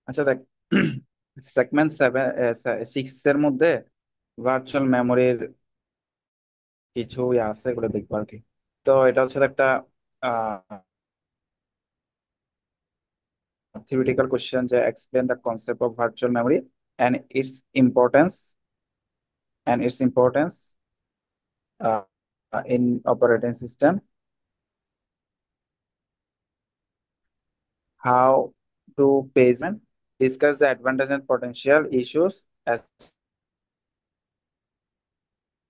আচ্ছা দেখ, সেগমেন্ট 6 এর মধ্যে ভার্চুয়াল মেমোরির কিছু আছে, এগুলো দেখবো আর কি। তো এটা হচ্ছে একটা theoretical question যে explain the concept of virtual memory and its importance and its importance uh, in operating system. How do Payman discuss the advantage and potential issues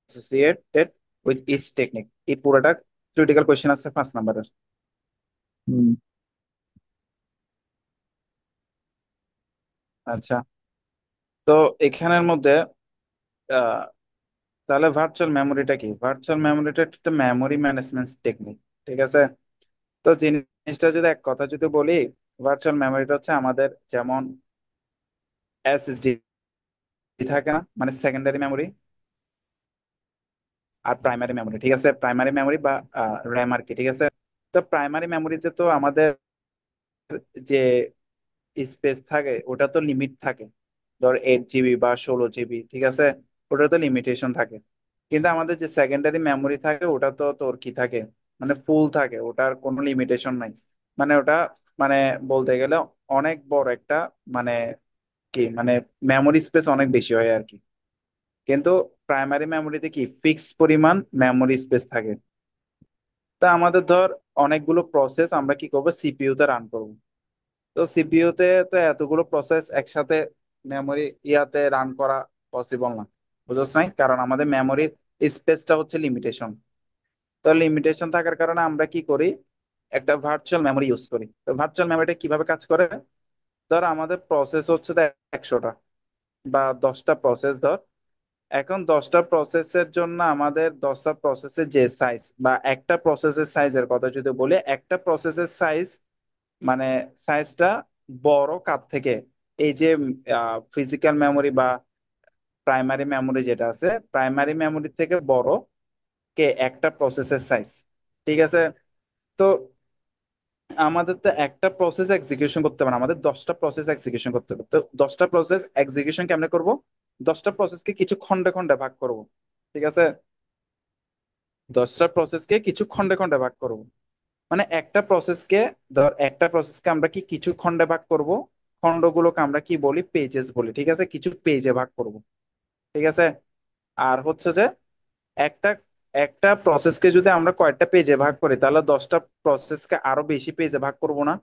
associated with each technique? এই পুরোটা theoretical question আছে 5 নম্বরের। হুম। আচ্ছা, তো এখানের মধ্যে আহ, তাহলে virtual মেমোরিটা কি? ভার্চুয়াল মেমোরিটা একটা মেমোরি ম্যানেজমেন্ট টেকনিক। ঠিক আছে। তো জিনিসটা যদি এক কথা যদি বলি, ভার্চুয়াল মেমোরিটা হচ্ছে আমাদের যেমন এসএসডি থাকে না, মানে সেকেন্ডারি মেমোরি আর প্রাইমারি মেমোরি। ঠিক আছে, প্রাইমারি মেমোরি বা র্যাম আর কি। ঠিক আছে। তো প্রাইমারি মেমোরিতে তো আমাদের যে স্পেস থাকে ওটা তো লিমিট থাকে, ধর 8 জিবি বা 16 জিবি। ঠিক আছে, ওটা তো লিমিটেশন থাকে। কিন্তু আমাদের যে সেকেন্ডারি মেমোরি থাকে ওটা তো তোর কি থাকে, মানে ফুল থাকে, ওটার কোনো লিমিটেশন নাই। মানে ওটা মানে বলতে গেলে অনেক বড় একটা মানে কি মানে মেমোরি স্পেস অনেক বেশি হয় আর কি। কিন্তু প্রাইমারি মেমোরিতে কি ফিক্স পরিমাণ মেমোরি স্পেস থাকে। তা আমাদের ধর অনেকগুলো প্রসেস আমরা কি করবো, সিপিইউ তে রান করব। তো সিপিইউ তে তো এতগুলো প্রসেস একসাথে মেমোরি ইয়াতে রান করা পসিবল না, বুঝছ নাই? কারণ আমাদের মেমোরির স্পেসটা হচ্ছে লিমিটেশন। তো লিমিটেশন থাকার কারণে আমরা কি করি, একটা ভার্চুয়াল মেমোরি ইউজ করি। তো ভার্চুয়াল মেমোরিটা কিভাবে কাজ করে, ধর আমাদের প্রসেস হচ্ছে 100টা বা 10টা প্রসেস ধর। এখন 10টা প্রসেসের জন্য আমাদের 10টা প্রসেসের যে সাইজ বা একটা প্রসেসের সাইজের কথা যদি বলি, একটা প্রসেসের সাইজ মানে সাইজটা বড় কার থেকে, এই যে ফিজিক্যাল মেমোরি বা প্রাইমারি মেমোরি যেটা আছে, প্রাইমারি মেমোরি থেকে বড় কে একটা প্রসেসের সাইজ। ঠিক আছে। তো আমাদের তো একটা প্রসেস এক্সিকিউশন করতে হবে না, আমাদের 10টা প্রসেস এক্সিকিউশন করতে হবে। তো 10টা প্রসেস এক্সিকিউশন কেমনে করব, 10টা প্রসেসকে কিছু খন্ডে খন্ডে ভাগ করব। ঠিক আছে, 10টা প্রসেসকে কিছু খন্ডে খন্ডে ভাগ করব। মানে একটা প্রসেসকে আমরা কি কিছু খন্ডে ভাগ করব, খন্ডগুলোকে আমরা কি বলি, পেজেস বলি। ঠিক আছে, কিছু পেজে ভাগ করব। ঠিক আছে। আর হচ্ছে যে একটা একটা প্রসেসকে যদি আমরা কয়েকটা পেজে ভাগ করি, তাহলে 10টা প্রসেসকে আরো বেশি পেজে ভাগ করব না?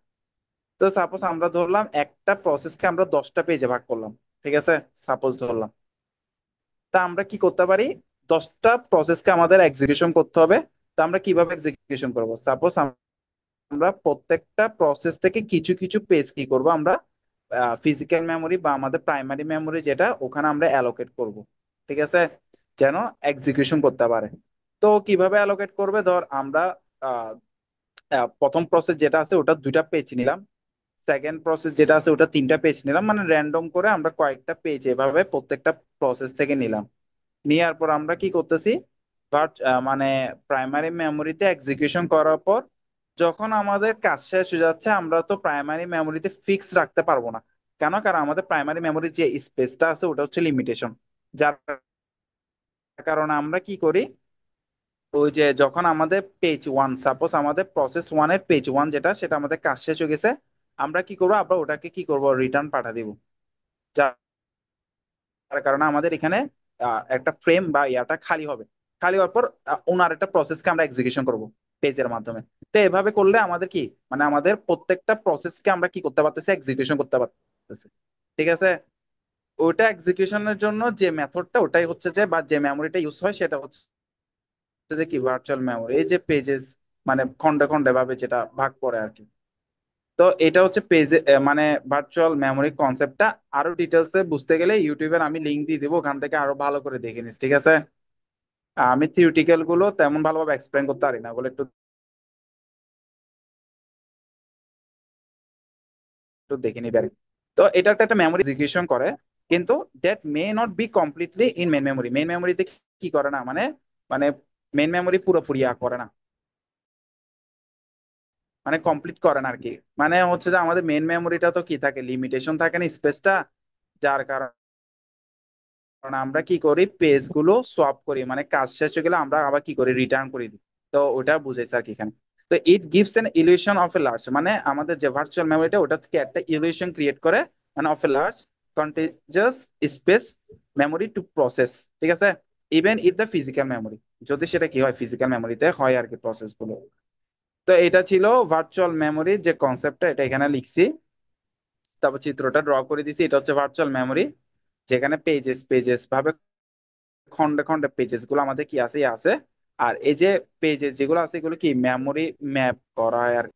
তো সাপোজ আমরা ধরলাম একটা প্রসেসকে আমরা 10টা পেজে ভাগ করলাম। ঠিক আছে, সাপোজ ধরলাম। তা আমরা কি করতে পারি, 10টা প্রসেসকে আমাদের এক্সিকিউশন করতে হবে। তা আমরা কিভাবে এক্সিকিউশন করব, সাপোজ আমরা প্রত্যেকটা প্রসেস থেকে কিছু কিছু পেজ কি করব, আমরা ফিজিক্যাল মেমোরি বা আমাদের প্রাইমারি মেমোরি যেটা, ওখানে আমরা অ্যালোকেট করব। ঠিক আছে, যেন এক্সিকিউশন করতে পারে। তো কিভাবে অ্যালোকেট করবে, ধর আমরা আহ, প্রথম প্রসেস যেটা আছে ওটা 2টা পেজ নিলাম, সেকেন্ড প্রসেস যেটা আছে ওটা 3টা পেজ নিলাম, মানে র্যান্ডম করে আমরা কয়েকটা পেজ এভাবে প্রত্যেকটা প্রসেস থেকে নিলাম। নেওয়ার পর আমরা কি করতেছি, মানে প্রাইমারি মেমোরিতে এক্সিকিউশন করার পর যখন আমাদের কাজ শেষ হয়ে যাচ্ছে, আমরা তো প্রাইমারি মেমোরিতে ফিক্স রাখতে পারবো না। কেন? কারণ আমাদের প্রাইমারি মেমোরির যে স্পেসটা আছে ওটা হচ্ছে লিমিটেশন। যার কারণে আমরা কি করি, ওই যে যখন আমাদের পেজ ওয়ান, সাপোজ আমাদের প্রসেস ওয়ানের পেজ ওয়ান যেটা, সেটা আমাদের কাজ শেষ হয়ে গেছে, আমরা কি করবো, আবার ওটাকে কি করবো, রিটার্ন পাঠা দিব। যার কারণে আমাদের এখানে একটা ফ্রেম বা ইয়াটা খালি হবে। খালি হওয়ার পর ওনার একটা প্রসেসকে আমরা এক্সিকিউশন করব পেজের মাধ্যমে। তো এভাবে করলে আমাদের কি, মানে আমাদের প্রত্যেকটা প্রসেসকে আমরা কি করতে পারতেছি, এক্সিকিউশন করতে পারতেছি। ঠিক আছে। ওইটা এক্সিকিউশনের জন্য যে মেথডটা, ওটাই হচ্ছে যে বা যে মেমোরিটা ইউজ হয় সেটা হচ্ছে যে কি ভার্চুয়াল মেমোরি, এই যে পেজেস মানে খন্ডে খন্ডে ভাবে যেটা ভাগ করে আর কি। তো এটা হচ্ছে পেজে মানে ভার্চুয়াল মেমোরি কনসেপ্টটা। আরো ডিটেলসে বুঝতে গেলে ইউটিউবের আমি লিংক দিয়ে দিবো, ওখান থেকে আরো ভালো করে দেখে নিস। ঠিক আছে। আমি থিওরিটিক্যাল গুলো তেমন ভালোভাবে এক্সপ্লেন করতে পারি না, বলে একটু একটু দেখে নিবে আর কি। তো এটা একটা মেমোরি এক্সিকিউশন করে, কিন্তু that may not be completely in main memory. Main মেমোরিতে কি করে না, মানে মানে মেন মেমোরি পুরোপুরি করে না। মানে কমপ্লিট করে না আর কি। মানে হচ্ছে যে আমাদের মেন মেমোরিটা তো কি থাকে, লিমিটেশন থাকে না স্পেসটা, যার কারণে আমরা কি করি, পেজ গুলো সোয়াপ করি, মানে কাজ শেষ হয়ে গেলে আমরা আবার কি করি, রিটার্ন করে দিই। তো ওটা বুঝাইছে আর কি এখানে। তো it gives N illusion of a large, মানে আমাদের যে ভার্চুয়াল মেমোরিটা ওটা থেকে একটা ইলিউশন ক্রিয়েট করে, মানে of a large contiguous space memory to process. ঠিক আছে, even if the physical memory, যদি সেটা কি হয় ফিজিক্যাল মেমোরিতে হয় আর কি প্রসেস গুলো। তো এটা ছিল ভার্চুয়াল মেমোরির যে কনসেপ্টটা, এটা এখানে লিখছি। তারপর চিত্রটা ড্র করে দিছি, এটা হচ্ছে ভার্চুয়াল মেমোরি, যেখানে পেজেস পেজেস ভাবে খন্ডে খন্ডে পেজেস গুলো আমাদের কি আছে আছে। আর এই যে পেজেস যেগুলো আছে এগুলো কি মেমোরি ম্যাপ করা হয় আর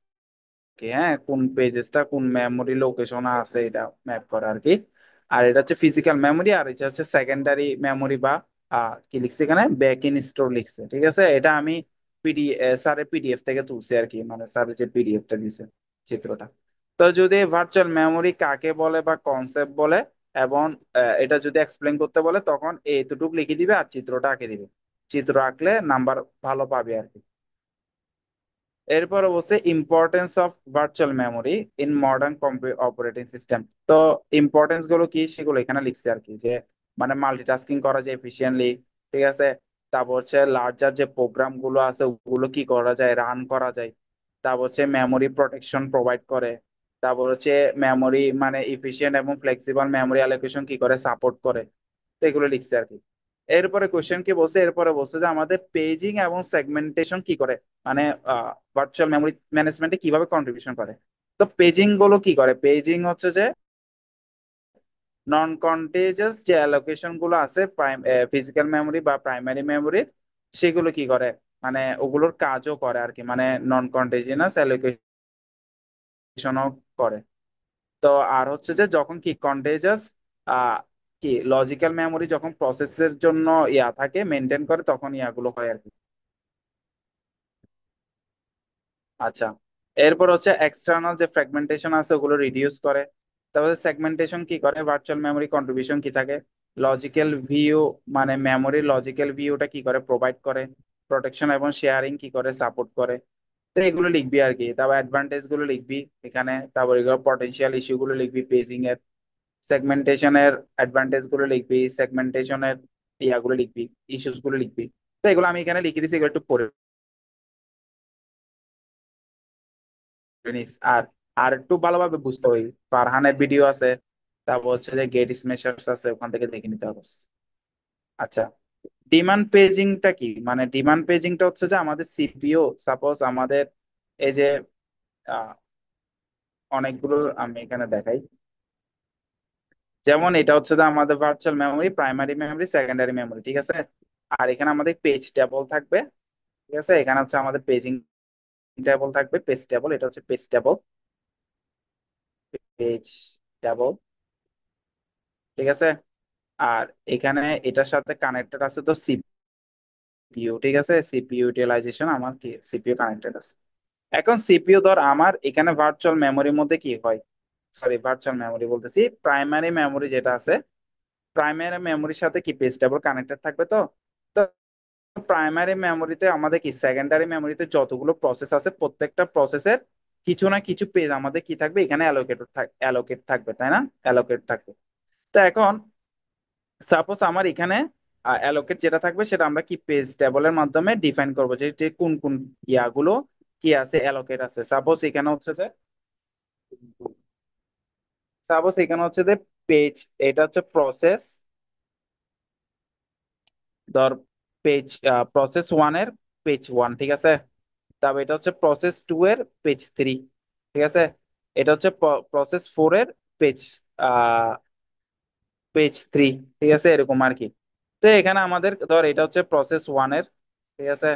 কি। হ্যাঁ, কোন পেজেসটা কোন মেমোরি লোকেশনে আছে এটা ম্যাপ করা আর কি। আর এটা হচ্ছে ফিজিক্যাল মেমোরি, আর এটা হচ্ছে সেকেন্ডারি মেমোরি বা কি লিখছে এখানে, ব্যাক ইন স্টোর লিখছে। ঠিক আছে, এটা আমি স্যারের পিডিএফ থেকে তুলছি আর কি, মানে স্যারের যে পিডিএফটা দিছে চিত্রটা। তো যদি ভার্চুয়াল মেমোরি কাকে বলে বা কনসেপ্ট বলে, এবং এটা যদি এক্সপ্লেন করতে বলে, তখন এইটুকু লিখে দিবে আর চিত্রটা আঁকে দিবে। চিত্র আঁকলে নাম্বার ভালো পাবে আর কি। এরপর অবশ্যই importance of virtual memory in modern operating system. তো ইম্পর্টেন্স গুলো কি সেগুলো এখানে লিখছে আর কি, যে মানে মাল্টিটাস্কিং করা যায় এফিসিয়েন্টলি। ঠিক আছে, তারপর হচ্ছে লার্জার যে প্রোগ্রাম গুলো আছে ওগুলো কি করা যায়, রান করা যায়। তারপর হচ্ছে মেমোরি প্রোটেকশন প্রোভাইড করে। তারপর হচ্ছে মেমোরি মানে ইফিসিয়েন্ট এবং ফ্লেক্সিবল মেমোরি অ্যালোকেশন কি করে, সাপোর্ট করে। তো এগুলো লিখছে আর কি। এরপরে কোশ্চেন কি বলছে, এরপরে বলছে যে আমাদের পেজিং এবং সেগমেন্টেশন কি করে, মানে ভার্চুয়াল মেমোরি ম্যানেজমেন্টে কিভাবে কন্ট্রিবিউশন করে। তো পেজিং গুলো কি করে, পেজিং হচ্ছে যে নন কন্টেজিয়াস যে অ্যালোকেশন গুলো আছে ফিজিক্যাল মেমোরি বা প্রাইমারি মেমোরি, সেগুলো কি করে, মানে ওগুলোর কাজও করে আর কি, মানে নন কন্টেজিনাস অ্যালোকেশনও করে। তো আর হচ্ছে যে যখন কি কন্টেজিয়াস আহ কি লজিক্যাল মেমোরি যখন প্রসেসের জন্য থাকে মেনটেন করে, তখন ইয়াগুলো হয় আর কি। আচ্ছা, এরপর হচ্ছে এক্সটার্নাল যে ফ্র্যাগমেন্টেশন আছে ওগুলো রিডিউস করে। তারপরে সেগমেন্টেশন কি করে, ভার্চুয়াল মেমোরি কন্ট্রিবিউশন কি থাকে, লজিক্যাল ভিউ, মানে মেমোরির লজিক্যাল ভিউটা কি করে, প্রোভাইড করে। প্রোটেকশন এবং শেয়ারিং কি করে, সাপোর্ট করে। তো এগুলো লিখবি আর কি, তারপর অ্যাডভান্টেজ গুলো লিখবি এখানে, তারপর এগুলো পটেনশিয়াল ইস্যু গুলো লিখবি পেজিং এর। সেগমেন্টেশনের অ্যাডভান্টেজ গুলো লিখবি, সেগমেন্টেশনের ইয়াগুলো লিখবি, ইস্যুস গুলো লিখবি। তো এগুলো আমি এখানে লিখে দিচ্ছি, এগুলো একটু পড়ে নিস। আর আর একটু ভালোভাবে বুঝতে হবে, ফারহানের ভিডিও আছে, তারপর হচ্ছে যে গেট স্মেশার্স আছে, ওখান থেকে দেখে নিতে হবে। আচ্ছা, ডিমান্ড পেজিংটা কি, মানে ডিমান্ড পেজিংটা হচ্ছে যে আমাদের সিপিইউ, সাপোজ আমাদের এই যে আহ, অনেকগুলো আমি এখানে দেখাই। যেমন এটা হচ্ছে যে আমাদের virtual memory, primary memory, secondary memory. ঠিক আছে, আর এখানে আমাদের পেজ টেবল থাকবে। ঠিক আছে, এখানে হচ্ছে আমাদের পেজিং টেবল থাকবে, পেজ টেবল, এটা হচ্ছে পেজ টেবল, পেজ টেবল। ঠিক আছে, আর এখানে এটার সাথে কানেক্টেড আছে তো সিপিইউ। ঠিক আছে, সিপিইউ ইউটিলাইজেশন আমার কি সিপিইউ কানেক্টেড আছে। এখন সিপিইউ ধর আমার এখানে ভার্চুয়াল মেমোরির মধ্যে কি হয়, সরি ভার্চুয়াল মেমোরি বলতেছি, প্রাইমারি মেমোরি যেটা আছে, প্রাইমারি মেমোরির সাথে কি পেজ টেবল কানেক্টেড থাকবে। তো তো প্রাইমারি মেমোরিতে আমাদের কি, সেকেন্ডারি মেমোরিতে যতগুলো প্রসেস আছে প্রত্যেকটা প্রসেসের কিছু না কিছু পেজ আমাদের কি থাকবে এখানে অ্যালোকেট থাকবে, তাই না, অ্যালোকেট থাকবে। তো এখন সাপোজ আমার এখানে অ্যালোকেট যেটা থাকবে সেটা আমরা কি পেজ টেবলের মাধ্যমে ডিফাইন করবো, যে যে কোন কোন ইয়াগুলো কি আছে, অ্যালোকেট আছে। সাপোজ এখানে হচ্ছে যে পেজ, এটা হচ্ছে প্রসেস, ধর পেজ প্রসেস ওয়ান এর পেজ ওয়ান। ঠিক আছে, তারপর এটা হচ্ছে প্রসেস টু এর পেজ থ্রি। ঠিক আছে, এটা হচ্ছে প্রসেস ফোর এর পেজ পেজ থ্রি। ঠিক আছে, এরকম আর কি। তো এখানে আমাদের ধর এটা হচ্ছে প্রসেস ওয়ান এর। ঠিক আছে,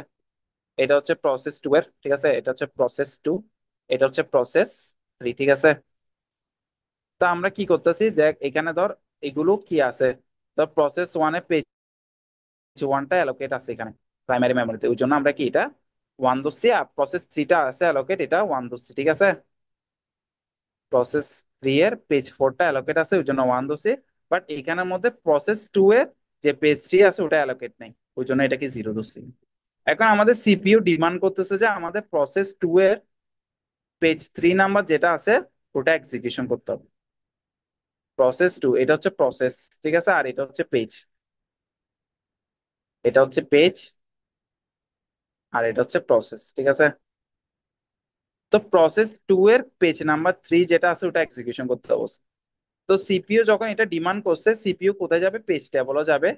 এটা হচ্ছে প্রসেস টু এর। ঠিক আছে, এটা হচ্ছে প্রসেস টু, এটা হচ্ছে প্রসেস থ্রি। ঠিক আছে, তো আমরা কি করতেছি দেখ এখানে ধর এগুলো কি আছে, ধর প্রসেস ওয়ানে পেজ ওয়ানটা অ্যালোকেট আছে এখানে প্রাইমারি মেমোরিতে, ওই জন্য আমরা কি এটা ওয়ান ধরছি, আর প্রসেস থ্রিটা আছে অ্যালোকেট, এটা ওয়ান ধরছি। ঠিক আছে, প্রসেস থ্রি এর পেজ ফোরটা অ্যালোকেট আছে ওই জন্য ওয়ান ধরছি। বাট এখানের মধ্যে প্রসেস টু এর যে পেজ থ্রি আছে ওটা অ্যালোকেট নেই, ওই জন্য এটাকে জিরো ধরছি। এখন আমাদের সিপিইউ ডিমান্ড করতেছে যে আমাদের প্রসেস টু এর পেজ 3 নাম্বার যেটা আছে ওটা এক্সিকিউশন করতে হবে। প্রসেস 2 এটা হচ্ছে প্রসেস, ঠিক আছে, আর এটা হচ্ছে পেজ, এটা হচ্ছে পেজ আর এটা হচ্ছে প্রসেস, ঠিক আছে। তো প্রসেস 2 এর পেজ নাম্বার 3 যেটা আছে ওটা এক্সিকিউশন করতে হবে। তো সিপিইউ যখন এটা ডিমান্ড করছে, সিপিইউ কোথায় যাবে, পেজ টেবলে যাবে,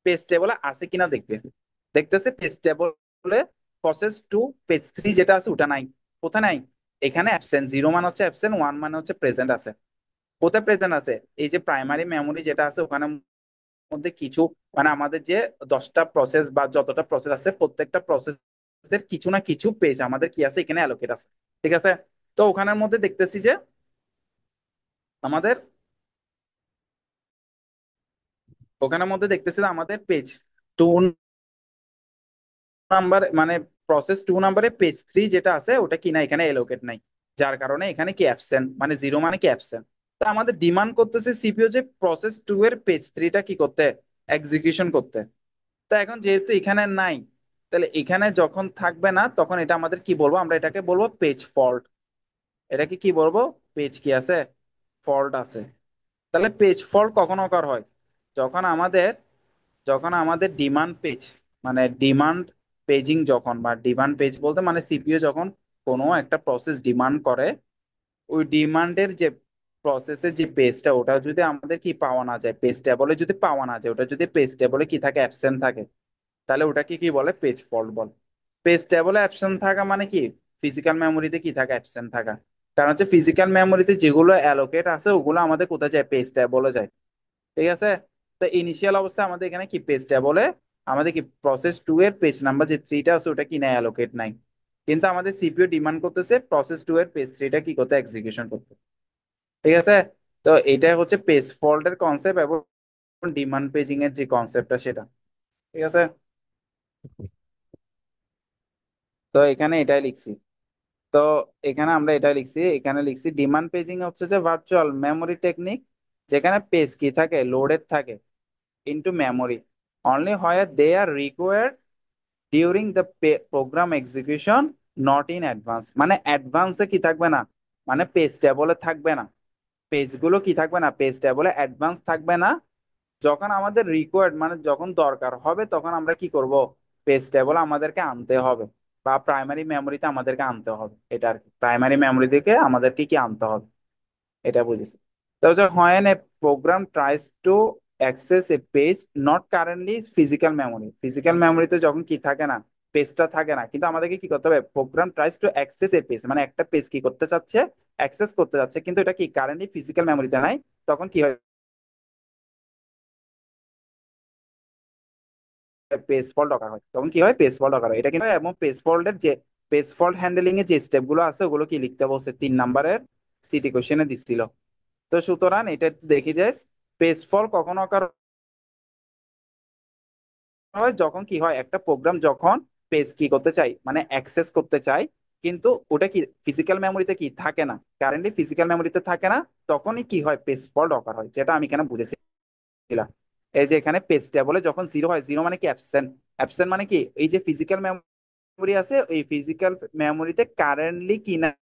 পেজ টেবলে আছে কিনা দেখবে। দেখতেছে পেজ টেবলে প্রসেস 2 পেজ 3 যেটা আছে ওটা নাই। কোথায় নাই? এখানে অ্যাবসেন্ট, 0 মানে হচ্ছে অ্যাবসেন্ট, 1 মানে হচ্ছে প্রেজেন্ট আছে। কোথায় প্রেজেন্ট আছে? এই যে প্রাইমারি মেমোরি যেটা আছে ওখানে মধ্যে কিছু, মানে আমাদের যে 10টা প্রসেস বা যতটা প্রসেস আছে প্রত্যেকটা প্রসেসের কিছু না কিছু পেজ আমাদের কি আছে এখানে অ্যালোকেট আছে, ঠিক আছে। তো ওখানের মধ্যে দেখতেছি যে আমাদের, ওখানের মধ্যে দেখতেছি যে আমাদের পেজ 2 নাম্বার মানে প্রসেস 2 নাম্বারে পেজ 3 যেটা আছে ওটা কি না এখানে এলোকেট নাই, যার কারণে এখানে কি অ্যাবসেন্ট, মানে 0 মানে কি অ্যাবসেন্ট। তা আমাদের ডিমান্ড করতেছে সিপিইউ যে প্রসেস 2 এর পেজ 3টা কি করতে, এক্সিকিউশন করতে। তা এখন যেহেতু এখানে নাই, তাহলে এখানে যখন থাকবে না তখন এটা আমাদের কি বলবো, আমরা এটাকে বলবো পেজ ফল্ট। এটাকে কি বলবো, পেজ কি আছে, ফল্ট আছে। তাহলে পেজ ফল্ট কখন অকার হয়? যখন আমাদের, যখন আমাদের ডিমান্ড পেজ, মানে ডিমান্ড পেজিং যখন, বা ডিমান্ড পেজ বলতে মানে সিপিইউ যখন কোনো একটা প্রসেস ডিমান্ড করে, ওই ডিমান্ডের যে প্রসেসের যে পেজটা ওটা যদি আমাদের কি পাওয়া না যায়, পেজ টেবলে যদি পাওয়া না যায়, ওটা যদি পেজ টেবলে কি থাকে, অ্যাবসেন্ট থাকে, তাহলে ওটাকে কি বলে, পেজ ফল্ট বলে। পেজ টেবলে অ্যাবসেন্ট থাকা মানে কি, ফিজিক্যাল মেমোরিতে কি থাকা, অ্যাবসেন্ট থাকা। কারণ হচ্ছে ফিজিক্যাল মেমোরিতে যেগুলো অ্যালোকেট আছে ওগুলো আমাদের কোথায় যায়, পেজ টেবলে যায়, ঠিক আছে। তো ইনিশিয়াল অবস্থায় আমাদের এখানে কি পেজ টেবলে আমাদের কি প্রসেস 2 এর পেজ নাম্বার যে 3টা আছে ওটা কি নাই, অ্যালোকেট নাই। কিন্তু আমাদের সিপিইউ ডিমান্ড করতেছে প্রসেস 2 এর পেজ 3টা কি করতে, এক্সিকিউশন করতে, ঠিক আছে। তো এটা হচ্ছে পেজ ফল্টের কনসেপ্ট এবং ডিমান্ড পেজিং এর যে কনসেপ্টটা সেটা, ঠিক আছে। তো এখানে এটাই লিখছি। তো এখানে আমরা এটা লিখছি, এখানে লিখছি ডিমান্ড পেজিং হচ্ছে যে ভার্চুয়াল মেমোরি টেকনিক, যেখানে পেজ কি থাকে, লোডেড থাকে ইনটু মেমোরি অনলি হয় they are required during the program execution, not in advance. মানে অ্যাডভান্সে কি থাকবে না, মানে পেজ টেবলে থাকবে না, পেজগুলো কি থাকবে না, পেজ টেবলে অ্যাডভান্স থাকবে না। যখন আমাদের রিকোয়ার্ড মানে যখন দরকার হবে তখন আমরা কি করব, পেজ টেবল আমাদেরকে আনতে হবে, বা প্রাইমারি মেমোরিতে আমাদেরকে আনতে হবে, এটা আর কি, প্রাইমারি মেমোরি থেকে আমাদেরকে কি আনতে হবে, এটা বুঝেছি। তো হচ্ছে when a program tries to access a page not currently physical memory, physical মেমোরিতে যখন কি থাকে না, পেজটা থাকে না, কিন্তু আমাদেরকে কি করতে হবে, program tries to access a page, মানে একটা পেজ কি করতে চাচ্ছে, অ্যাক্সেস করতে যাচ্ছে, কিন্তু এটা কি কারেন্টলি ফিজিক্যাল মেমোরিতে নাই, তখন কি হয়, পেজ ফল্ট দরকার হয়, তখন কি হয়, পেজ ফল্ট দরকার হয়। এটা কিন্তু এবং পেজ ফল্টের যে পেজ ফল্ট হ্যান্ডলিং এর যে স্টেপ গুলো আছে ওগুলো কি লিখতে বলছে 3 নাম্বারের সিটি কোশ্চেনে দিচ্ছিল। তো সুতরাং এটা একটু দেখি যে পেজ ফল্ট কখনো অকার হয় যখন কি হয়, একটা প্রোগ্রাম যখন পেজ কি করতে চাই, মানে অ্যাক্সেস করতে চাই, কিন্তু ওটা কি ফিজিক্যাল মেমোরিতে কি থাকে না, কারেন্টলি ফিজিক্যাল মেমোরিতে থাকে না, তখনই কি হয়, পেজ ফল্ট দরকার হয়, যেটা আমি এখানে বুঝেছিলাম। এই যে এখানে পেজ টেবলে যখন 0 হয়, 0 মানে কি অ্যাবসেন্ট, অ্যাবসেন্ট মানে কি এই যে ফিজিক্যাল মেমোরি আছে এই ফিজিক্যাল মেমোরিতে কারেন্টলি কি নাই,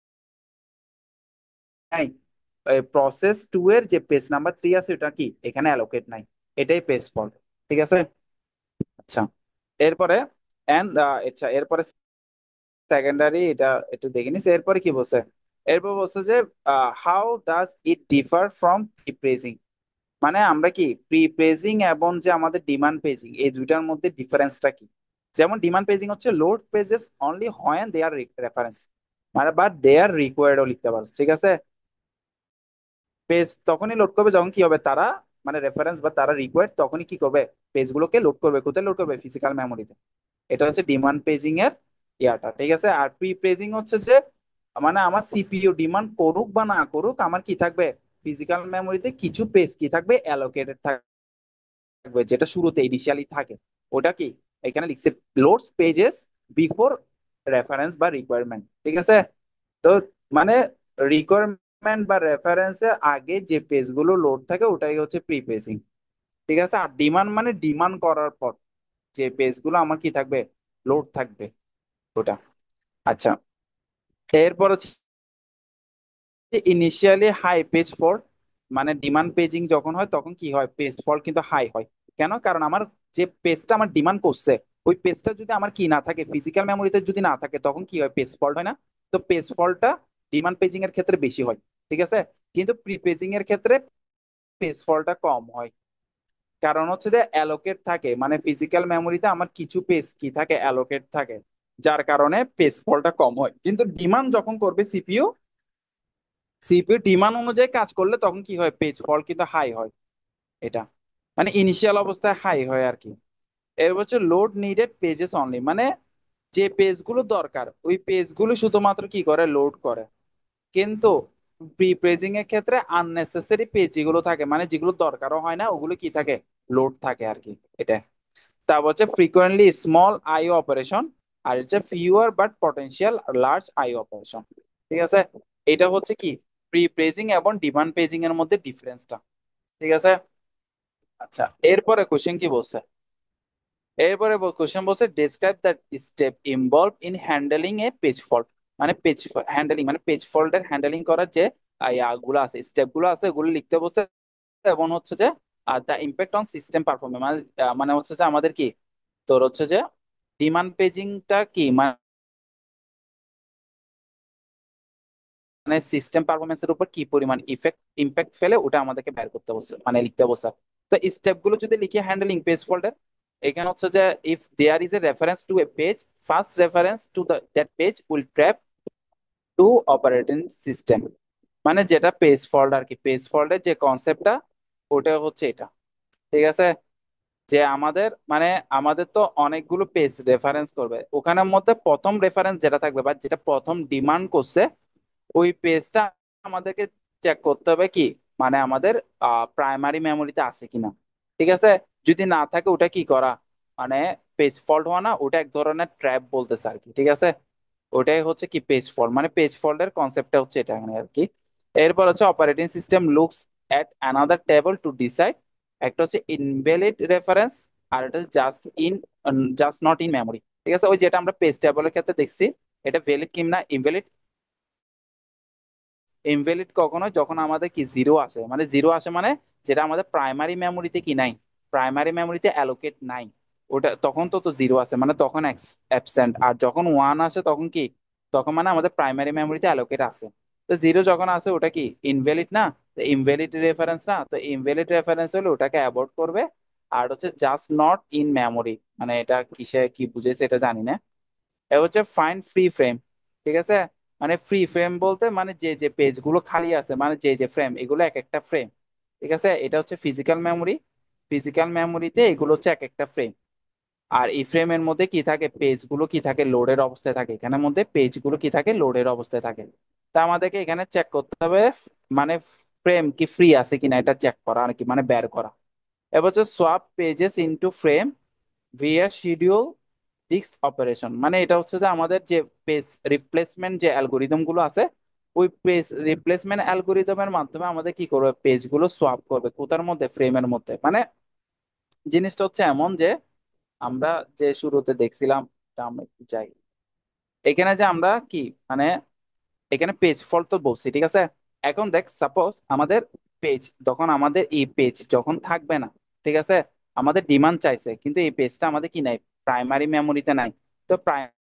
প্রসেস 2 এর যে পেজ নাম্বার 3 আছে ওটা কি এখানে অ্যালোকেট নাই, এটাই পেজ ফল্ট, ঠিক আছে। আচ্ছা, এরপরে এন্ড আচ্ছা এরপরে সেকেন্ডারি এটা একটু দেখে নিস, এরপরে কি বলছে, এরপর বলছে যে how does it differ from pre praising. মানে আমরা কি প্রি পেজিং এবং যে আমাদের ডিমান্ড পেজিং এই দুইটার মধ্যে ডিফারেন্সটা কি। যেমন ডিমান্ড পেজিং হচ্ছে load pages only when they are reference, মানে বা দে আর রিকোয়ার্ডও লিখতে পারো, ঠিক আছে। পেজ তখনই লোড করবে যখন কি হবে, তারা মানে রেফারেন্স বা তারা রিকোয়ার্ড তখনই কি করবে, পেজগুলোকে লোড করবে, কোথায় লোড করবে, ফিজিক্যাল মেমোরিতে। এটা হচ্ছে ডিমান্ড পেজিং এর ইয়াটা, ঠিক আছে। আর প্রি পেজিং হচ্ছে যে মানে আমার সিপিইউ ডিমান্ড করুক বা না করুক আমার কি থাকবে, ফিজিক্যাল মেমোরিতে কিছু পেজ কি থাকবে, অ্যালোকেটেড থাকবে, যেটা শুরুতে ইনিশিয়ালি থাকে। ওটা কি এখানে লিখছে, লোডস পেজেস বিফোর রেফারেন্স বা রিকোয়ারমেন্ট, ঠিক আছে। তো মানে রিকোয়ারমেন্ট বা রেফারেন্সের আগে যে পেজগুলো লোড থাকে ওটাই হচ্ছে প্রি পেজিং, ঠিক আছে। আর ডিমান্ড মানে ডিমান্ড করার পর যে পেজগুলো আমার কি থাকবে, লোড থাকবে, ওটা। আচ্ছা, এরপর হচ্ছে ইনিশিয়ালি হাই পেজ ফল্ট, মানে ডিমান্ড পেজিং যখন হয় তখন কি হয়, পেজ ফল্ট কিন্তু হাই হয়। কেন? কারণ আমার যে পেজটা আমার ডিমান্ড করছে, ওই পেজটা যদি আমার কি না থাকে, ফিজিক্যাল মেমোরিতে যদি না থাকে, তখন কি হয়, পেজ ফল্ট হয় না। তো পেজ ফল্টটা ডিমান্ড পেজিং এর ক্ষেত্রে বেশি হয়, ঠিক আছে। কিন্তু প্রি পেজিং এর ক্ষেত্রে পেজ ফল্টটা কম হয়। কারণ হচ্ছে যে অ্যালোকেট থাকে, মানে ফিজিক্যাল মেমোরিতে আমার কিছু পেজ কি থাকে, অ্যালোকেট থাকে, যার কারণে পেজ ফল্টটা কম হয়। কিন্তু ডিমান্ড যখন করবে সিপিইউ, সিপিইউ ডিমান্ড অনুযায়ী কাজ করলে তখন কি হয়, পেজ ফল্ট কিন্তু হাই হয়। এটা মানে ইনিশিয়াল অবস্থায় হাই হয় আর কি। এর হচ্ছে লোড নিডেড পেজেস অনলি, মানে যে পেজগুলো দরকার ওই পেজগুলো শুধুমাত্র কি করে, লোড করে। কিন্তু প্রি পেজিং এর ক্ষেত্রে আননেসেসারি পেজ যেগুলো থাকে, মানে যেগুলো দরকারও হয় না, ওগুলো কি থাকে, লোড থাকে আর কি। এটা তারপর হচ্ছে ফ্রিকোয়েন্টলি স্মল আইও অপারেশন, আর হচ্ছে fewer but potential large IO operation. ঠিক আছে, এটা হচ্ছে কি প্রি পেজিং এবং ডিমান্ড পেজিং এর মধ্যে ডিফারেন্সটা। ঠিক আছে। আচ্ছা, এরপরে কোশ্চেন কি বলছে, এরপরে কোশ্চেন বলছে describe the step involve in handling A page fault. মানে পেজ হ্যান্ডলিং, মানে পেজ ফল্টের হ্যান্ডলিং করার যে গুলো আছে, স্টেপ গুলো আছে, ওগুলো লিখতে বলছে। এবং হচ্ছে যে the impact on system performance, মানে মানে হচ্ছে যে আমাদের কি, তোর হচ্ছে যে ডিমান্ড পেজিংটা কি, মানে সিস্টেম পারফরমেন্সের উপর কি পরিমাণ ইম্প্যাক্ট ফেলে, ওটা আমাদেরকে বের করতে বলছে, মানে লিখতে বলছে। তো স্টেপ গুলো যদি লিখি, হ্যান্ডলিং পেজ ফোল্ডার, এখানে হচ্ছে যে if there is a reference to a page, first reference to that page will trap to operating system. মানে যেটা পেজ ফল্ট আর কি, পেজ ফল্টের যে কনসেপ্টটা, ওটা হচ্ছে এটা। ঠিক আছে, যে আমাদের মানে আমাদের তো অনেকগুলো পেজ রেফারেন্স করবে, ওখানের মধ্যে প্রথম রেফারেন্স যেটা থাকবে বা যেটা প্রথম ডিমান্ড করছে, ওই পেজটা আমাদেরকে চেক করতে হবে কি, মানে আমাদের প্রাইমারি মেমোরিতে আছে কিনা। ঠিক আছে, যদি না থাকে ওটা কি করা, মানে পেজ ফল্ট হওয়া না, ওটা এক ধরনের ট্র্যাপ বলতেছে আর কি। ঠিক আছে, ওটাই হচ্ছে কি পেজ ফল্ট, মানে পেজ ফল্টের কনসেপ্টটা হচ্ছে এটা এখানে আর কি। এরপর হচ্ছে operating system looks at another table to decide, একটা হচ্ছে ইনভ্যালিড রেফারেন্স, আর এটা জাস্ট নট ইন মেমোরি। ঠিক আছে, ওই যেটা আমরা পেজ টেবলের ক্ষেত্রে দেখছি, এটা ভ্যালিড কিনা ইনভ্যালিড। ইনভ্যালিড কখনো যখন আমাদের কি জিরো আসে, মানে জিরো আসে মানে যেটা আমাদের প্রাইমারি মেমোরিতে কি নাই, প্রাইমারি মেমোরিতে অ্যালোকেট নাই, ওটা তখন তো তো জিরো আছে, মানে তখন অ্যাবসেন্ট। আর যখন ওয়ান আসে তখন কি, তখন মানে আমাদের প্রাইমারি মেমোরিতে অ্যালোকেট আছে। তো জিরো যখন আসে ওটা কি ইনভ্যালিড না, তো ইনভ্যালিড রেফারেন্স না, তো ইনভ্যালিড রেফারেন্স হলে ওটাকে অ্যাভয়েড করবে। আর হচ্ছে জাস্ট নট ইন মেমোরি, মানে এটা কিসে কি বুঝেছে এটা জানি না। এ হচ্ছে ফাইন ফ্রি ফ্রেম। ঠিক আছে, মানে ফ্রি ফ্রেম বলতে মানে যে যে পেজ গুলো খালি আছে, মানে যে যে ফ্রেম, এগুলো এক একটা ফ্রেম। ঠিক আছে, এটা হচ্ছে ফিজিক্যাল মেমোরি, ফিজিক্যাল মেমোরিতে এগুলো হচ্ছে এক একটা ফ্রেম। আর এই ফ্রেমের মধ্যে কি থাকে, পেজ গুলো কি থাকে, লোডের অবস্থায় থাকে, এখানের মধ্যে পেজ গুলো কি থাকে, লোডের অবস্থায় থাকে। তা আমাদেরকে এখানে চেক করতে হবে, মানে ফ্রেম কি ফ্রি আছে কিনা, এটা চেক করা আর কি, মানে বের করা। এবার হচ্ছে swap pages into frame via schedule disk operation, মানে এটা হচ্ছে যে আমাদের যে পেজ রিপ্লেসমেন্ট যে অ্যালগোরিদম গুলো আছে, ওই পেজ রিপ্লেসমেন্ট অ্যালগোরিদমের মাধ্যমে আমাদের কি করবে, পেজ গুলো সোয়াপ করবে কোথার মধ্যে, ফ্রেমের মধ্যে। মানে জিনিসটা হচ্ছে এমন যে আমরা যে শুরুতে দেখছিলাম, এটা আমরা একটু যাই, এখানে যে আমরা কি মানে এখানে পেজ ফল্ট তো বলছি, ঠিক আছে। এখন দেখ, সাপোজ আমাদের পেজ, তখন আমাদের এই পেজ যখন থাকবে না, ঠিক আছে, আমাদের ডিমান্ড চাইছে কিন্তু এই পেজটা আমাদের কি নাই, প্রাইমারি মেমোরিতে নাই। তো প্রাইমারি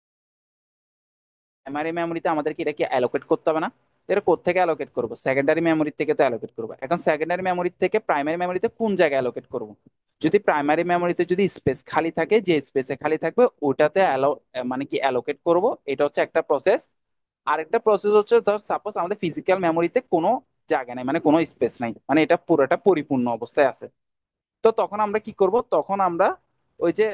মেমোরিতে আমাদেরকে এটা কি অ্যালোকেট করতে হবে না? তো এটা কোত্থেকে অ্যালোকেট করবো, সেকেন্ডারি মেমোরি থেকে তো অ্যালোকেট করবো। এখন সেকেন্ডারি মেমোরি থেকে প্রাইমারি মেমোরিতে কোন জায়গায় অ্যালোকেট করব? যদি প্রাইমারি মেমোরিতে যদি স্পেস খালি থাকে, যে স্পেসে খালি থাকবে ওটাতে মানে কি অ্যালোকেট করব, এটা হচ্ছে একটা প্রসেস। আরেকটা প্রসেস হচ্ছে ধর সাপোজ আমাদের ফিজিক্যাল মেমোরিতে কোনো জায়গা নাই, মানে কোনো স্পেস নাই, মানে এটা পুরোটা পরিপূর্ণ অবস্থায় আছে। তো তখন আমরা কি করব, তখন আমরা ওই যে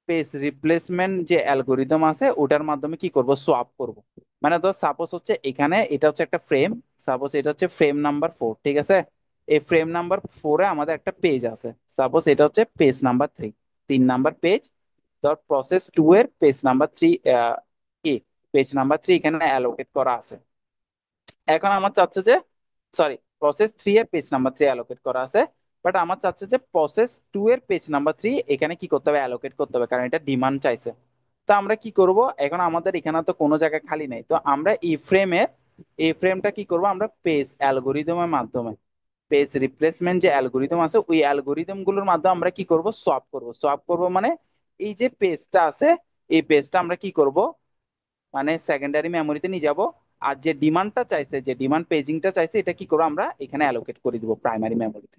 পেজ রিপ্লেসমেন্ট যে অ্যালগোরিদম আছে ওটার মাধ্যমে কি করব, সোয়াপ করব। মানে ধর সাপোজ হচ্ছে এখানে এটা হচ্ছে একটা ফ্রেম, সাপোজ এটা হচ্ছে ফ্রেম নাম্বার 4, ঠিক আছে। এই ফ্রেম নাম্বার 4-এ আমাদের একটা পেজ আছে, সাপোজ এটা হচ্ছে পেজ নাম্বার 3, 3 নাম্বার পেজ। ধর প্রসেস 2 এর পেজ নাম্বার 3 কি পেজ নাম্বার 3 এখানে অ্যালোকেট করা আছে। এখন আমার চাচ্ছে যে, সরি, প্রসেস 3 এর পেজ নাম্বার 3 অ্যালোকেট করা আছে, বাট আমার চাচ্ছে যে প্রসেস 2 এর পেজ নাম্বার 3 এখানে কি করতে হবে, অ্যালোকেট করতে হবে, কারণ এটা ডিমান্ড চাইছে। তো আমরা কি করব, এখন আমাদের এখানে তো কোনো জায়গায় খালি নাই, তো আমরা এই ফ্রেমটা কি করব, আমরা পেজ অ্যালগোরিদমের মাধ্যমে, পেজ রিপ্লেসমেন্ট যে অ্যালগোরিদম আছে ওই অ্যালগোরিদম গুলোর মাধ্যমে আমরা কি করব, সোয়াপ করব মানে এই যে পেজটা আছে এই পেজটা আমরা কি করব, মানে সেকেন্ডারি মেমোরিতে নিয়ে যাব। আর যে ডিমান্ডটা চাইছে, যে ডিমান্ড পেজিংটা চাইছে, এটা কি করবো আমরা এখানে অ্যালোকেট করে দিব প্রাইমারি মেমোরিতে।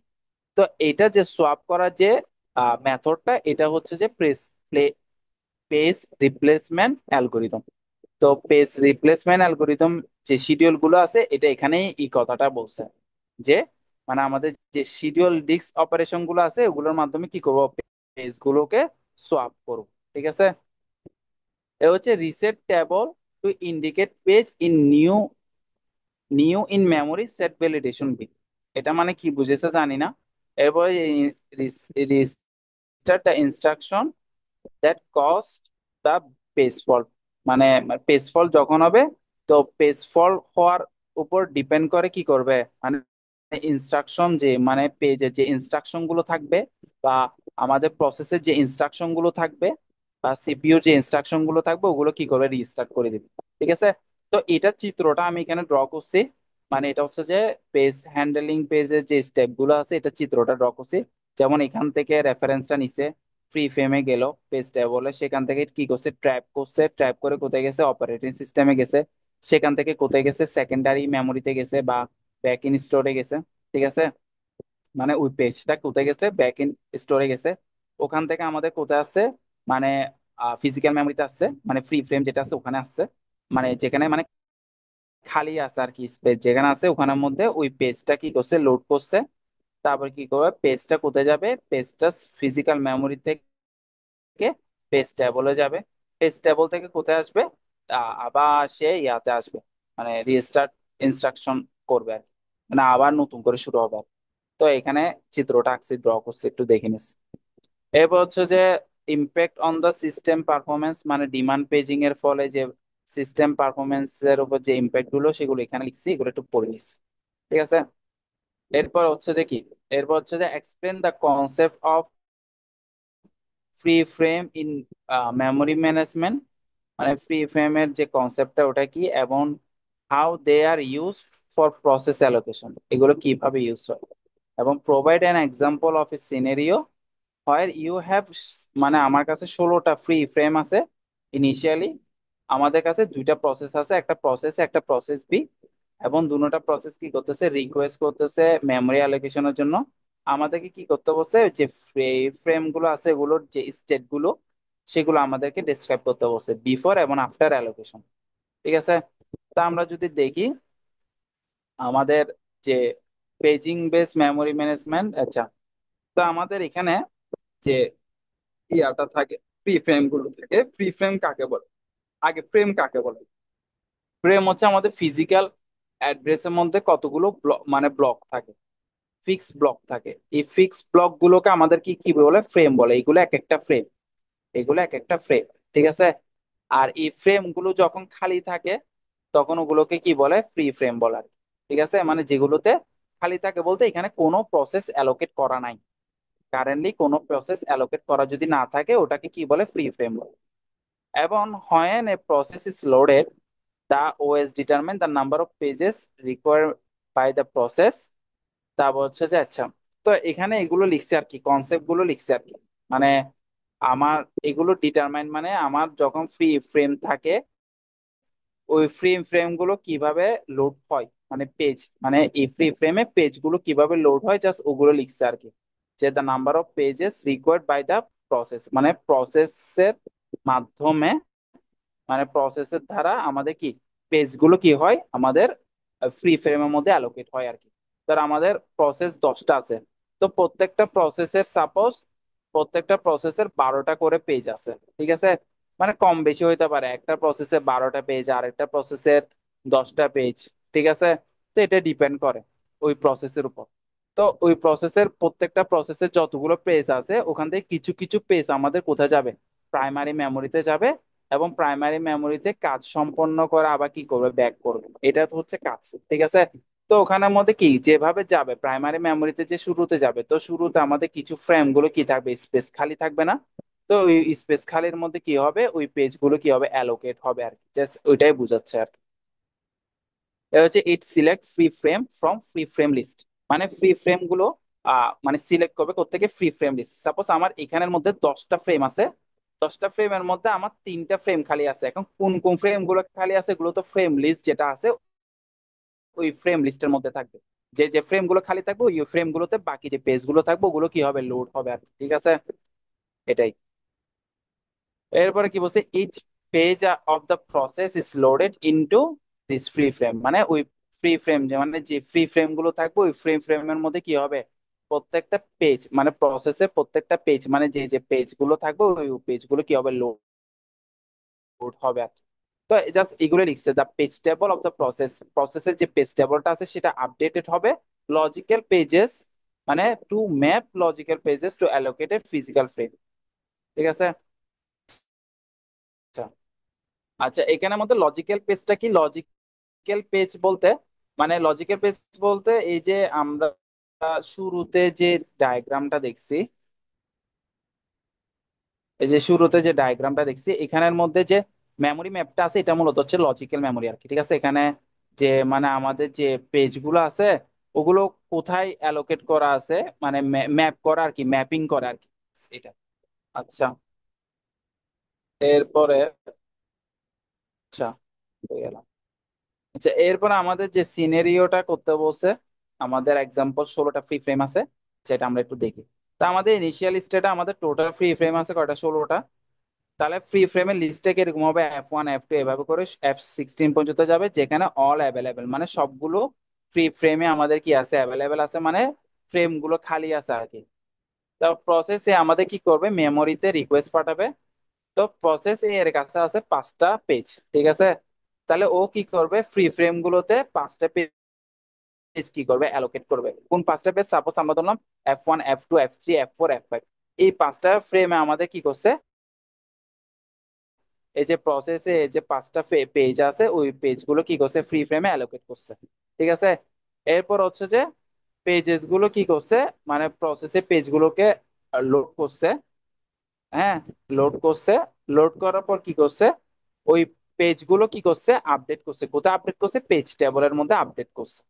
তো এটা যে সোয়াপ করার যে মেথডটা, এটা হচ্ছে যে পেজ রিপ্লেসমেন্ট অ্যালগোরিদম। তো পেজ রিপ্লেসমেন্ট অ্যালগোরিদম যে শিডিউল গুলো আছে, এটা এখানেই এই কথাটা বলছে যে মানে আমাদের যে শিডিউল ডিস্ক অপারেশন গুলো আছে ওগুলোর মাধ্যমে কি করব, পেজ গুলোকে সোয়াপ করব। ঠিক আছে, এ হচ্ছে reset table to indicate page in new in memory set validation bit. এটা মানে কি বুঝেছে জানি না। এরপরে restart the instruction that cost the page fault, মানে পেজ ফল্ট যখন হবে, তো পেজ ফল্ট হওয়ার উপর ডিপেন্ড করে কি করবে, মানে ইনস্ট্রাকশন যে মানে পেজের যে ইনস্ট্রাকশন গুলো থাকবে, বা আমাদের প্রসেসের যে ইনস্ট্রাকশন গুলো থাকবে, বা সিপিইউর যে ইনস্ট্রাকশন গুলো থাকবে ওগুলো কি করবে, রিস্টার্ট করে দিবে। ঠিক আছে, তো এটার চিত্রটা আমি এখানে ড্র করছি। মানে এটা হচ্ছে যে পেজ হ্যান্ডলিং পেজের যে স্টেপ গুলো আছে এটা চিত্রটা ড্র করছি। যেমন এখান থেকে রেফারেন্সটা নিছে, ফ্রি ফ্রেমে গেল, পেজ টেবলে, সেখান থেকে কি করছে, ট্র্যাপ করে কোথায় গেছে, অপারেটিং সিস্টেমে গেছে, সেখান থেকে কোথায় গেছে, সেকেন্ডারি মেমোরিতে গেছে বা ব্যাক ইন স্টোরে গেছে। ঠিক আছে, মানে ওই পেজটা কোথায় গেছে, ব্যাক ইন স্টোরে গেছে। ওখান থেকে আমাদের কোথায় আসছে, মানে ফিজিক্যাল মেমোরিতে আসছে, মানে ফ্রি ফ্রেম যেটা আছে ওখানে আসছে, মানে যেখানে মানে খালি আছে আর কি, স্পেস যেখানে আছে ওখানের মধ্যে ওই পেজটা কি করছে, লোড করছে। তারপর কি করবে, পেজটা কোথায় যাবে, পেজটা ফিজিক্যাল মেমোরি থেকে পেজ টেবলে যাবে, পেজ টেবল থেকে কোথায় আসবে, আবার সে ইয়াতে আসবে, মানে রিস্টার্ট ইনস্ট্রাকশন করবে আর কি। মানে আবার নতুন করে শুরু হবে আর কি। তো এখানে চিত্রটা আঁকছি, ড্র করছি, একটু দেখে নিস। এরপর হচ্ছে যে impact on the system performance, মানে ডিমান্ড পেজিং এর ফলে যে সিস্টেম পারফরমেন্স এর উপর যে ইম্প্যাক্ট গুলো সেগুলো এখানে লিখছি, এগুলো একটু পড়ে নিস। ঠিক আছে, এরপর হচ্ছে যে কি, এরপর হচ্ছে যে explain the concept of free frame in memory management, মানে ফ্রি ফ্রেমের যে কনসেপ্টটা ওটা কি, এবং how they R use for process allocation, এগুলো কিভাবে ইউজ হয়, এবং provide an example of A scenario where you have, মানে আমার কাছে 16টা ফ্রি ফ্রেম আছে ইনিশিয়ালি। আমাদের কাছে দুইটা প্রসেস আছে, একটা প্রসেস একটা প্রসেস বি, এবং দুটোটা প্রসেস কি করতেছে, রিকোয়েস্ট করতেছে মেমোরি অ্যালোকেশনের জন্য। আমাদেরকে কি করতে বলছে, যে ফ্রেম গুলো আছে এগুলোর যে স্টেট গুলো সেগুলো আমাদেরকে ডিসক্রাইব করতে বলছে বিফোর এবং আফটার অ্যালোকেশন। ঠিক আছে, তা আমরা যদি দেখি আমাদের যে পেজিং বেস মেমোরি ম্যানেজমেন্ট, আচ্ছা, তো আমাদের এখানে যে ইয়াটা থাকে, ফ্রি ফ্রেম গুলো থাকে, ফ্রি ফ্রেম কাকে বলে, আগে ফ্রেম কাকে বলে, ফ্রেম হচ্ছে আমাদের ফিজিক্যাল অ্যাড্রেসের মধ্যে কতগুলো মানে ব্লক থাকে, ফিক্স ব্লক থাকে। এই ফিক্স ব্লক গুলোকে আমাদের কি কি বলে, ফ্রেম বলে। এগুলো এক একটা ফ্রেম, এগুলো এক একটা ফ্রেম। ঠিক আছে, আর এই ফ্রেম গুলো যখন খালি থাকে তখন ওগুলোকে কি বলে, ফ্রি ফ্রেম বলে আর কি। ঠিক আছে, মানে যেগুলোতে খালি থাকে বলতে এখানে কোনো প্রসেস অ্যালোকেট করা নাই, কারেন্টলি কোনো প্রসেস অ্যালোকেট করা যদি না থাকে ওটাকে কি বলে, ফ্রি ফ্রেম বলে। এবং when a process is loaded, the OS determine the number of pages required by the process। তারপর হচ্ছে যে আচ্ছা, তো এখানে এগুলো লিখছে আর কি, কনসেপ্ট গুলো লিখছে আর কি। মানে আমার এগুলো ডিটারমাইন, মানে আমার যখন ফ্রি ফ্রেম থাকে ওই ফ্রি ফ্রেম গুলো কিভাবে লোড হয়, মানে পেজ, মানে এই ফ্রি ফ্রেমে পেজ গুলো কিভাবে লোড হয়, জাস্ট ওগুলো লিখছে আর কি। যে the number of pages required by the process, মানে প্রসেসের মাধ্যমে, মানে প্রসেসের দ্বারা আমাদের কি পেজ গুলো কি হয় আমাদের ফ্রি ফ্রেমের মধ্যে অ্যালোকেট হয় আর কি। ধর আমাদের প্রসেস 10টা আছে, তো প্রত্যেকটা প্রসেসের 12টা করে পেজ আছে। ঠিক আছে, মানে কম বেশি হইতে পারে, একটা প্রসেসে 12টা পেজ আর একটা প্রসেসের 10টা পেজ। ঠিক আছে, তো এটা ডিপেন্ড করে ওই প্রসেসের উপর। তো ওই প্রত্যেকটা প্রসেসের যতগুলো পেজ আছে ওখান থেকে কিছু কিছু পেজ আমাদের কোথায় যাবে, প্রাইমারি মেমোরিতে যাবে, এবং প্রাইমারি মেমোরিতে কাজ সম্পন্ন করে আবার কি করবে, ব্যাক করবে। এটা তো হচ্ছে কাজ। ঠিক আছে, তো ওখানের মধ্যে কি যেভাবে যাবে প্রাইমারি মেমোরিতে, যে শুরুতে যাবে, তো শুরুতে আমাদের কিছু ফ্রেম গুলো কি থাকবে, স্পেস খালি থাকবে না। তো ওই স্পেস খালির মধ্যে কি হবে, ওই পেজ গুলো কি হবে, অ্যালোকেট হবে আর কি, জাস্ট ওইটাই বোঝাচ্ছে আর কি। এটা হচ্ছে it select free frame from free frame list, মানে ফ্রি ফ্রেম গুলো মানে সিলেক্ট করবে কোত্থেকে, ফ্রি ফ্রেম লিস্ট। সাপোজ আমার এখানের মধ্যে 10টা ফ্রেম আছে, 10টা ফ্রেমের মধ্যে আমার 3টা ফ্রেম খালি আছে। এখন কোন কোন ফ্রেম গুলো খালি আছে, এগুলো তো ফ্রেম লিস্ট যেটা আছে ওই ফ্রেম লিস্টের মধ্যে থাকবে। যে যে ফ্রেম গুলো খালি থাকবে ওই ফ্রেম গুলোতে বাকি যে পেজ গুলো থাকবে ওগুলো কি হবে, লোড হবে আর কি। ঠিক আছে, এটাই। এরপরে কি বলছে, each page of the process is loaded into this free frame, মানে ওই ফ্রি ফ্রেম, যে মানে যে ফ্রি ফ্রেম গুলো থাকবে ওই ফ্রি ফ্রেমের মধ্যে কি হবে, প্রত্যেকটা পেজ মানে প্রসেসের প্রত্যেকটা পেজ মানে যে যে পেজ গুলো থাকবে ওই পেজ গুলো কি হবে, লোড হবে আর কি। তো জাস্ট এগুলো লিখছে, the page table of the process, প্রসেসের যে পেজ টেবলটা আছে সেটা আপডেটেড হবে লজিক্যাল পেজেস, মানে to map logical pages to allocated physical frame. ঠিক আছে। আচ্ছা, আচ্ছা এখানের মধ্যে লজিক্যাল পেজটা কি, লজিক্যাল পেজ বলতে মানে লজিক্যাল পেজ বলতে এই যে আমরা শুরুতে যে ডায়াগ্রামটা দেখছি, এই যে শুরুতে যে ডায়াগ্রামটা দেখছি এখানের মধ্যে যে মেমোরি ম্যাপটা আছে এটা মূলত হচ্ছে লজিক্যাল মেমোরি আর কি। ঠিক আছে, এখানে যে মানে আমাদের যে পেজ গুলো আছে ওগুলো কোথায় অ্যালোকেট করা আছে, মানে ম্যাপ করা আর কি, ম্যাপিং করা আর কি, এটা। আচ্ছা, এরপরে আচ্ছা হয়ে গেল। আচ্ছা এরপর আমাদের যে সিনারিওটা করতে বলছে, আমাদের এক্সাম্পল 16টা ফ্রি ফ্রেম আছে, সেটা আমরা একটু দেখি। তা আমাদের ইনিশিয়াল স্টেটে আমাদের টোটাল ফ্রি ফ্রেম আছে কয়টা, 16টা। তাহলে ফ্রি ফ্রেমের লিস্টে কিরকম হবে, F1 F2 এভাবে করে F16 পর্যন্ত যাবে, যেখানে অল অ্যাভেলেবেল মানে সবগুলো ফ্রি ফ্রেমে আমাদের কি আছে, অ্যাভেলেবেল আছে, মানে ফ্রেম গুলো খালি আছে আর কি। তো প্রসেসে আমাদের কি করবে, মেমোরিতে রিকোয়েস্ট পাঠাবে। তো প্রসেস এর কাছে আছে 5টা পেজ, ঠিক আছে। তাহলে ও কি করবে, ফ্রি ফ্রেম গুলোতে 5টা পেজ কি করবে, অ্যালোকেট করবে। কোন 5টা পেজ, সাপোজ আমরা ধরলাম F1 F2 F3 F4 F5, এই 5টা ফ্রেমে আমাদের কি করছে, এই যে প্রসেসে যে 5টা পেজ আছে ওই পেজ গুলো কি করছে, ফ্রি ফ্রেমে অ্যালোকেট করছে। ঠিক আছে। এরপর হচ্ছে যে পেজেস গুলো কি করছে, মানে প্রসেসে পেজ গুলোকে লোড করছে। হ্যাঁ, লোড করছে, লোড করার পর কি করছে, ওই পেজ গুলো কি করছে, আপডেট করছে। কোথায় আপডেট করছে, পেজ টেবলের মধ্যে আপডেট করছে।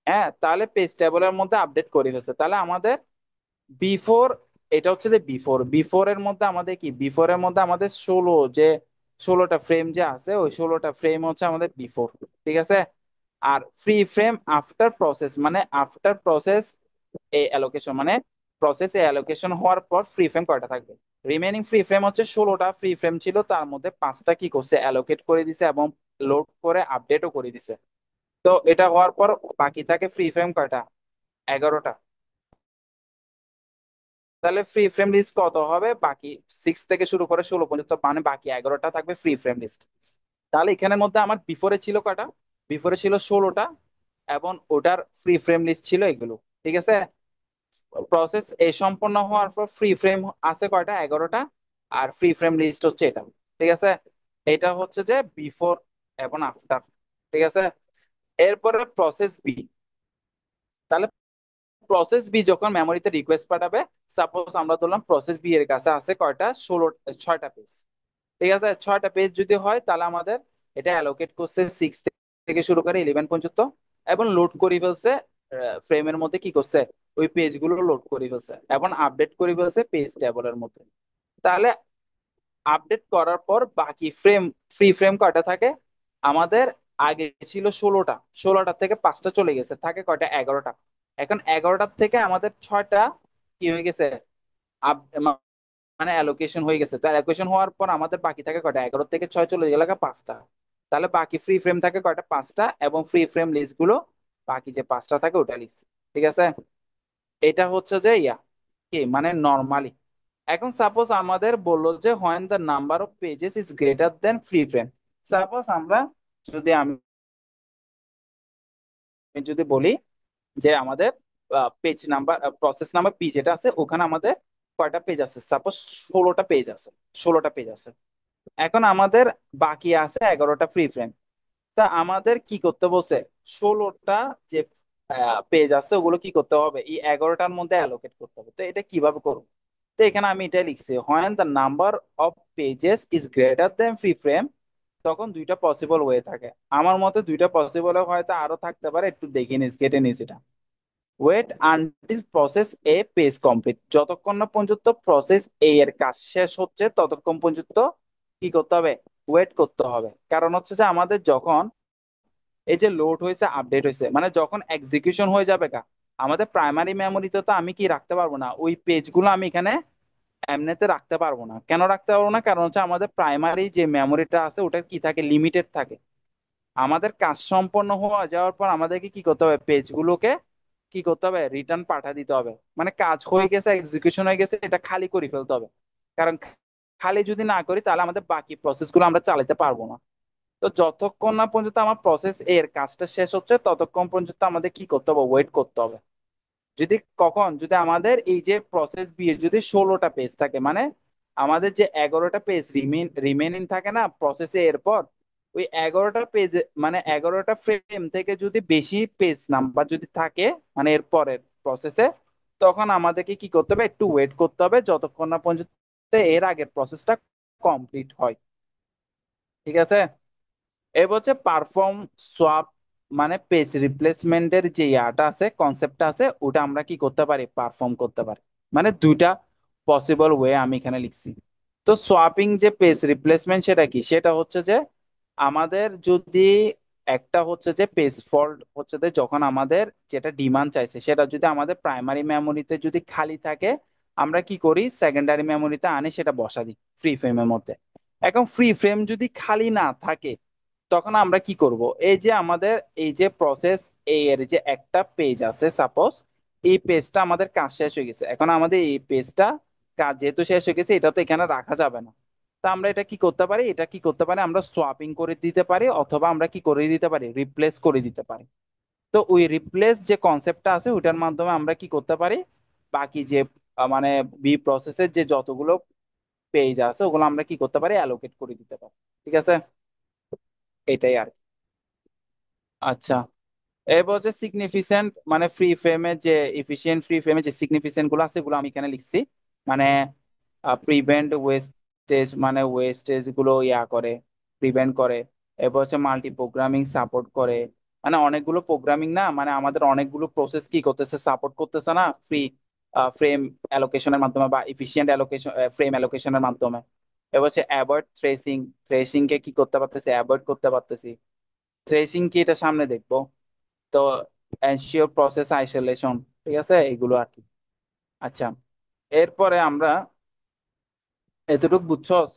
হ্যাঁ, তাহলে পেজ টেবলের মধ্যে আপডেট করে ফেলছে। তাহলে আমাদের বিফোর, এটা হচ্ছে যে বিফোর, বিফোর এর মধ্যে আমাদের কি, বিফোর এর মধ্যে আমাদের 16টা ফ্রেম যে আছে ওই 16টা ফ্রেম হচ্ছে আমাদের বিফোর। ঠিক আছে। আর ফ্রি ফ্রেম আফটার প্রসেস, মানে আফটার প্রসেস এ অ্যালোকেশন, মানে প্রসেস এ অ্যালোকেশন হওয়ার পর ফ্রি ফ্রেম কয়টা থাকবে, রিমেনিং ফ্রি ফ্রেম হচ্ছে 16টা ফ্রি ফ্রেম ছিল, তার মধ্যে 5টা কি করছে, অ্যালোকেট করে দিছে এবং লোড করে আপডেটও করে দিছে। তো এটা হওয়ার পর বাকি থাকে ফ্রি ফ্রেম কয়টা, 11টা। তাহলে ফ্রি ফ্রেম লিস্ট কত হবে, বাকি 6 থেকে শুরু করে 16 পর্যন্ত, মানে বাকি 11টা থাকবে ফ্রি ফ্রেম লিস্ট। তাহলে এখানের মধ্যে আমার বিফোরে ছিল কয়টা, বিফোরে ছিল 16টা, এবং ওটার ফ্রি ফ্রেম লিস্ট ছিল এগুলো। ঠিক আছে। প্রসেস এ সম্পন্ন হওয়ার পর ফ্রি ফ্রেম আছে কয়টা, 11টা, আর ফ্রি ফ্রেম লিস্ট হচ্ছে এটা। ঠিক আছে। এটা হচ্ছে যে বিফোর এবং আফটার। ঠিক আছে। এরপরে প্রসেস বি, তাহলে প্রসেস বি যখন মেমোরিতে রিকোয়েস্ট পাঠাবে, সাপোজ আমরা ধরলাম প্রসেস বি এর কাছে আছে কয়টা, 6টা পেজ। ঠিক আছে, 6টা পেজ যদি হয় তাহলে আমাদের এটা অ্যালোকেট করছে 6 থেকে শুরু করে 11 পর্যন্ত, এবং লোড করে ফেলছে ফ্রেমের মধ্যে কি করছে, ওই পেজ গুলো লোড করে ফেলছে এবং আপডেট করে ফেলছে পেজ টেবলের মধ্যে। তাহলে আপডেট করার পর বাকি ফ্রেম, ফ্রি ফ্রেম কয়টা থাকে আমাদের, আগে ছিল 16টা, 16টা থেকে 5টা চলে গেছে, থাকে কয়টা, 11টা। এখন 11টার থেকে আমাদের 6টা কি হয়ে গেছে, মানে অ্যালোকেশন হয়ে গেছে। তো অ্যালোকেশন হওয়ার পর আমাদের বাকি থাকে কয়টা, 11 থেকে 6 চলে গেল 5টা। তাহলে বাকি ফ্রি ফ্রেম থাকে কয়টা, 5টা, এবং ফ্রি ফ্রেম লিস্ট গুলো বাকি যে 5টা থাকে ওটা লিখছে। ঠিক আছে। এটা হচ্ছে যে কি মানে নর্মালি। এখন সাপোজ আমাদের বললো যে when the number of pages is greater than free frame, suppose আমরা যদি আমি যদি বলি যে আমাদের page number, process number P যেটা আছে ওখানে আমাদের কয়টা পেজ আছে, সাপোজ 16টা পেজ আছে, 16টা পেজ আছে। এখন আমাদের বাকি আছে 11টা ফ্রি ফ্রেম। তা আমাদের কি করতে বলছে, 16টা যে পেজ আছে ওগুলো কি করতে হবে, এই 11টার মধ্যে অ্যালোকেট করতে হবে। তো এটা কিভাবে করবো, তো এখানে আমি এটা লিখছি, when the number of pages is greater than free frame, তখন দুইটা পসিবল ওয়ে থাকে। আমার মতে দুইটা পসিবল হয়তো আরো থাকতে পারে, একটু দেখে নিস, কেটে নিস এটা। Wait until process a page complete, যতক্ষণ না পর্যন্ত প্রসেস এ এর কাজ শেষ হচ্ছে ততক্ষণ পর্যন্ত কি করতে হবে, ওয়েট করতে হবে। কারণ হচ্ছে যে আমাদের যখন এই যে লোড হয়েছে আপডেট হয়েছে, মানে যখন এক্সিকিউশন হয়ে যাবে আমাদের প্রাইমারি মেমোরিতে তো আমি কি রাখতে পারবো না, ওই পেজগুলো আমি এখানে এমনিতে রাখতে পারবো না। কেন রাখতে পারবো না? কারণ হচ্ছে আমাদের প্রাইমারি যে মেমোরিটা আছে ওটা কি থাকে, লিমিটেড থাকে। আমাদের কাজ সম্পন্ন হওয়া যাওয়ার পর আমাদেরকে কি করতে হবে, পেজগুলোকে কি করতে হবে, রিটার্ন পাঠা দিতে হবে। মানে কাজ হয়ে গেছে, এক্সিকিউশন হয়ে গেছে, এটা খালি করে ফেলতে হবে। কারণ খালি যদি না করি তাহলে আমাদের বাকি প্রসেসগুলো আমরা চালাতে পারবো না। তো যতক্ষণ না পর্যন্ত আমার প্রসেস এর কাজটা শেষ হচ্ছে ততক্ষণ পর্যন্ত আমাদের কি করতে হবে, ওয়েট করতে হবে। যদি কখন, যদি আমাদের এই যে প্রসেস বি এর যদি 16টা পেজ থাকে, মানে আমাদের যে 11টা পেজ রিমেনিং থাকে না প্রসেসে, এরপর ওই 11টা পেজ, মানে 11টা ফ্রেম থেকে যদি বেশি পেজ নাম্বার যদি থাকে, মানে এর পরের প্রসেসে, তখন আমাদেরকে কি করতে হবে, একটু ওয়েট করতে হবে যতক্ষণ না পর্যন্ত এর আগের প্রসেসটা কমপ্লিট হয়। ঠিক আছে? এবার হচ্ছে পারফর্ম সোয়াপ, মানে পেজ রিপ্লেসমেন্টের যে ইয়াটা আছে, কনসেপ্টটা আছে, ওটা আমরা কি করতে পারি, পারফর্ম করতে পারি। মানে দুইটা পসিবল ওয়ে আমি এখানে লিখছি। তো সোয়াপিং যে পেজ রিপ্লেসমেন্ট সেটা কি, সেটা হচ্ছে যে আমাদের যদি একটা হচ্ছে যে পেজ ফল্ট হচ্ছে যে যখন আমাদের যেটা ডিমান্ড চাইছে সেটা যদি আমাদের প্রাইমারি মেমোরিতে যদি খালি থাকে, আমরা কি করি, সেকেন্ডারি মেমোরিতে আনি সেটা বসা দিই ফ্রি ফ্রেমের মধ্যে। এখন ফ্রি ফ্রেম যদি খালি না থাকে, তখন আমরা কি করব, এই যে আমাদের এই যে প্রসেস এ এর যে একটা পেজ আছে সাপোজ, এই পেজটা আমাদের কাজ শেষ হয়ে গেছে, এখন আমাদের এই পেজটা কাজ যেহেতু শেষ হয়ে গেছে এটা তো এখানে রাখা যাবে না। তা আমরা এটা কি করতে পারি, এটা কি করতে পারি, আমরা সোয়াপিং করে দিতে পারি, অথবা আমরা কি করে দিতে পারি, রিপ্লেস করে দিতে পারি। তো ওই রিপ্লেস যে কনসেপ্টটা আছে ওটার মাধ্যমে আমরা কি করতে পারি, বাকি যে মানে বি প্রসেসের যে যতগুলো পেজ আছে ওগুলো আমরা কি করতে পারি, অ্যালোকেট করে দিতে পারি। ঠিক আছে? এটাই আর কি। আচ্ছা, এরপর হচ্ছে সিগনিফিকেন্ট, মানে ফ্রি ফ্রেমের যে এফিশিয়েন্ট ফ্রি ফ্রেমের যে সিগনিফিকেন্ট গুলো আছে এগুলো আমি এখানে লিখছি। মানে প্রিভেন্ট ওয়েস্টেজ, মানে ওয়েস্টেজ গুলো ইয়া করে, প্রিভেন্ট করে। এরপর হচ্ছে মাল্টি প্রোগ্রামিং সাপোর্ট করে, মানে অনেকগুলো প্রোগ্রামিং না, মানে আমাদের অনেকগুলো প্রসেস কি করতেছে, সাপোর্ট করতেছে না ফ্রি ফ্রেম অ্যালোকেশনের মাধ্যমে বা এফিশিয়েন্ট অ্যালোকেশন, ফ্রেম অ্যালোকেশনের মাধ্যমে। এবার হচ্ছে অ্যাভয়েড থ্রেসিং, থ্রেসিং কে কি করতে পারতেছি, অ্যাভয়েড করতে পারতেছি। থ্রেসিং কি, এটা সামনে দেখবো। তো এনশিওর প্রসেস আইসোলেশন, ঠিক আছে, এগুলো আর কি। আচ্ছা, এরপরে আমরা এতটুকু বুঝছস?